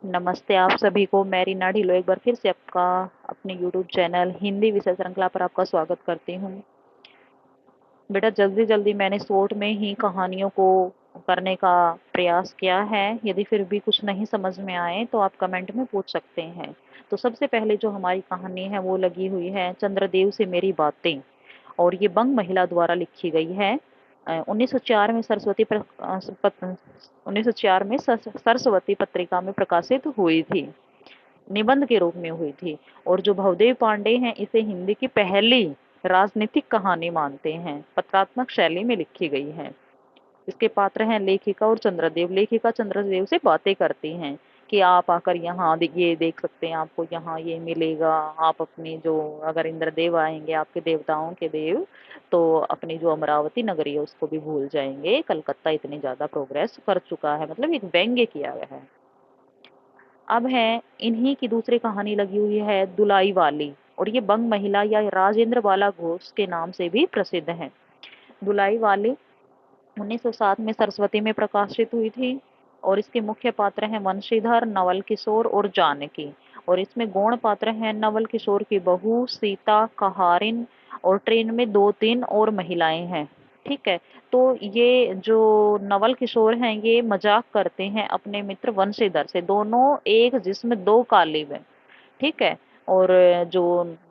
नमस्ते आप सभी को। मैं रीना ढिल्लो एक बार फिर से आपका अपने यूट्यूब चैनल हिंदी विषय श्रृंखला पर आपका स्वागत करती हूँ। बेटा जल्दी जल्दी मैंने शॉर्ट में ही कहानियों को करने का प्रयास किया है। यदि फिर भी कुछ नहीं समझ में आए तो आप कमेंट में पूछ सकते हैं। तो सबसे पहले जो हमारी कहानी है वो लगी हुई है चंद्रदेव से मेरी बातें, और ये बंग महिला द्वारा लिखी गई है। 1904 में 1904 में सरस्वती पत्रिका में प्रकाशित हुई थी, निबंध के रूप में हुई थी। और जो भवदेव पांडे हैं इसे हिंदी की पहली राजनीतिक कहानी मानते हैं, पत्रात्मक शैली में लिखी गई है। इसके पात्र हैं लेखिका और चंद्रदेव। लेखिका चंद्रदेव से बातें करती हैं कि आप आकर यहाँ ये देख सकते हैं, आपको यहाँ ये मिलेगा। आप अपनी जो, अगर इंद्रदेव आएंगे आपके देवताओं के देव, तो अपनी जो अमरावती नगरी है उसको भी भूल जाएंगे। कलकत्ता इतनी ज्यादा प्रोग्रेस कर चुका है, मतलब एक व्यंग्य किया गया है। अब है इन्हीं की दूसरी कहानी लगी हुई है दुलाई वाली, और ये बंग महिला या राजेंद्र बाला घोष के नाम से भी प्रसिद्ध है। दुलाई वाली 1907 में सरस्वती में प्रकाशित हुई थी। और इसके मुख्य पात्र हैं वंशीधर, नवल किशोर और जानकी। और इसमें गौण पात्र हैं नवल किशोर की बहू सीता, कहारिन, और ट्रेन में दो तीन और महिलाएं हैं। ठीक है। तो ये जो नवल किशोर हैं ये मजाक करते हैं अपने मित्र वंशीधर से, दोनों एक जिसमें दो कालिब हैं। ठीक है। और जो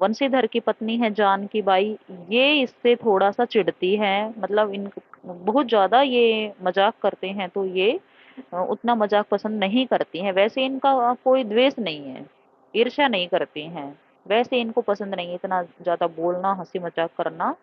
वंशीधर की पत्नी है जानकी बाई, ये इससे थोड़ा सा चिढ़ती है, मतलब इन बहुत ज्यादा ये मजाक करते हैं, तो ये उतना मजाक पसंद नहीं करती हैं। वैसे इनका कोई द्वेष नहीं है, ईर्ष्या नहीं करती हैं, वैसे इनको पसंद नहीं है इतना ज्यादा बोलना, हंसी मजाक करना।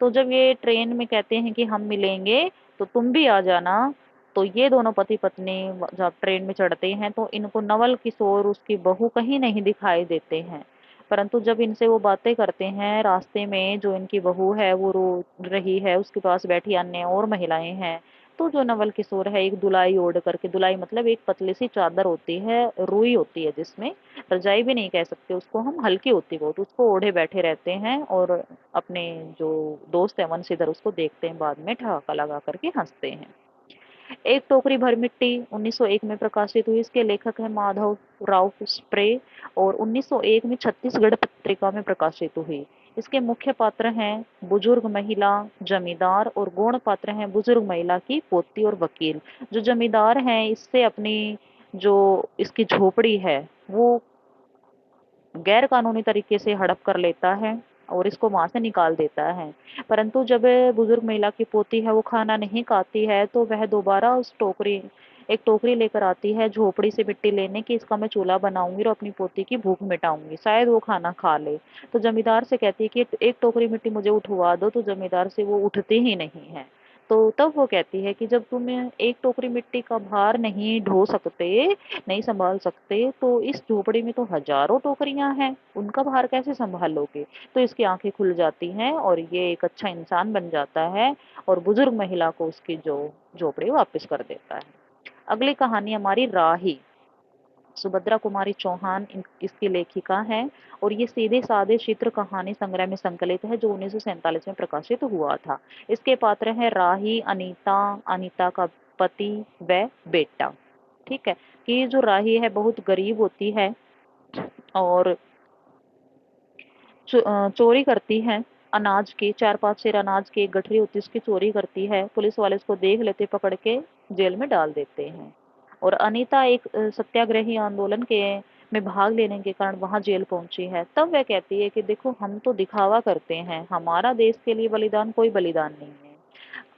तो जब ये ट्रेन में कहते हैं कि हम मिलेंगे तो तुम भी आ जाना, तो ये दोनों पति पत्नी जब ट्रेन में चढ़ते हैं तो इनको नवल किशोर उसकी बहू कहीं नहीं दिखाई देते हैं। परंतु जब इनसे वो बातें करते हैं रास्ते में, जो इनकी बहू है वो रो रही है, उसके पास बैठी अन्य और महिलाएं हैं, तो जो नवल किशोर है एक दुलाई ओढ़ करके, दुलाई मतलब एक पतली सी चादर होती है, रुई होती है जिसमें, रजाई भी नहीं कह सकते उसको हम, हल्की होती है बहुत, उसको ओढ़े बैठे रहते हैं। और अपने जो दोस्त है वंशीधर उसको देखते हैं, बाद में ठहाका लगा करके हंसते हैं। एक टोकरी भर मिट्टी 1901 में प्रकाशित हुई। इसके लेखक हैं माधव राव स्प्रे, और 1901 में छत्तीसगढ़ पत्रिका में प्रकाशित हुई। इसके मुख्य पात्र हैं बुजुर्ग महिला, जमींदार, और गौण पात्र हैं बुजुर्ग महिला की पोती और वकील। जो जमींदार हैं इससे अपनी जो इसकी झोपड़ी है वो गैर कानूनी तरीके से हड़प कर लेता है और इसको वहां से निकाल देता है। परंतु जब बुजुर्ग महिला की पोती है वो खाना नहीं खाती है, तो वह दोबारा उस टोकरी एक टोकरी लेकर आती है झोपड़ी से मिट्टी लेने की, इसका मैं चूल्हा बनाऊंगी और अपनी पोती की भूख मिटाऊंगी, शायद वो खाना खा ले। तो जमींदार से कहती है कि एक टोकरी मिट्टी मुझे उठवा दो, तो जमींदार से वो उठती ही नहीं है। तो तब वो कहती है कि जब तुम एक टोकरी मिट्टी का भार नहीं ढो सकते, नहीं संभाल सकते, तो इस झोपड़ी में तो हजारों टोकरियां हैं, उनका भार कैसे संभालोगे। तो इसकी आंखें खुल जाती हैं और ये एक अच्छा इंसान बन जाता है, और बुजुर्ग महिला को उसकी जो झोपड़ी वापस कर देता है। अगली कहानी हमारी राही। सुभद्रा कुमारी चौहान इसकी लेखिका है, और ये सीधे साधे चित्र कहानी संग्रह में संकलित है जो 1947 में प्रकाशित हुआ था। इसके पात्र हैं राही, अनीता, अनीता का पति व बेटा। ठीक है। कि ये जो राही है बहुत गरीब होती है और चोरी करती है अनाज की, 4-5 सेर अनाज की एक गठरी होती है उसकी चोरी करती है। पुलिस वाले उसको देख लेते, पकड़ के जेल में डाल देते हैं। और अनीता एक सत्याग्रही आंदोलन के में भाग लेने के कारण वहां जेल पहुंची है। तब वह कहती है कि देखो हम तो दिखावा करते हैं, हमारा देश के लिए बलिदान कोई बलिदान नहीं है,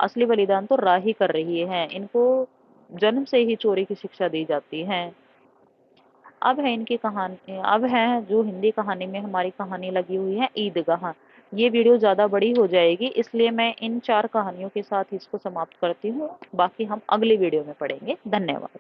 असली बलिदान तो राही कर रही है, इनको जन्म से ही चोरी की शिक्षा दी जाती है। अब है इनकी कहानी, अब है जो हिंदी कहानी में हमारी कहानी लगी हुई है ईदगाह। ये वीडियो ज़्यादा बड़ी हो जाएगी, इसलिए मैं इन 4 कहानियों के साथ इसको समाप्त करती हूँ। बाकी हम अगली वीडियो में पढ़ेंगे। धन्यवाद।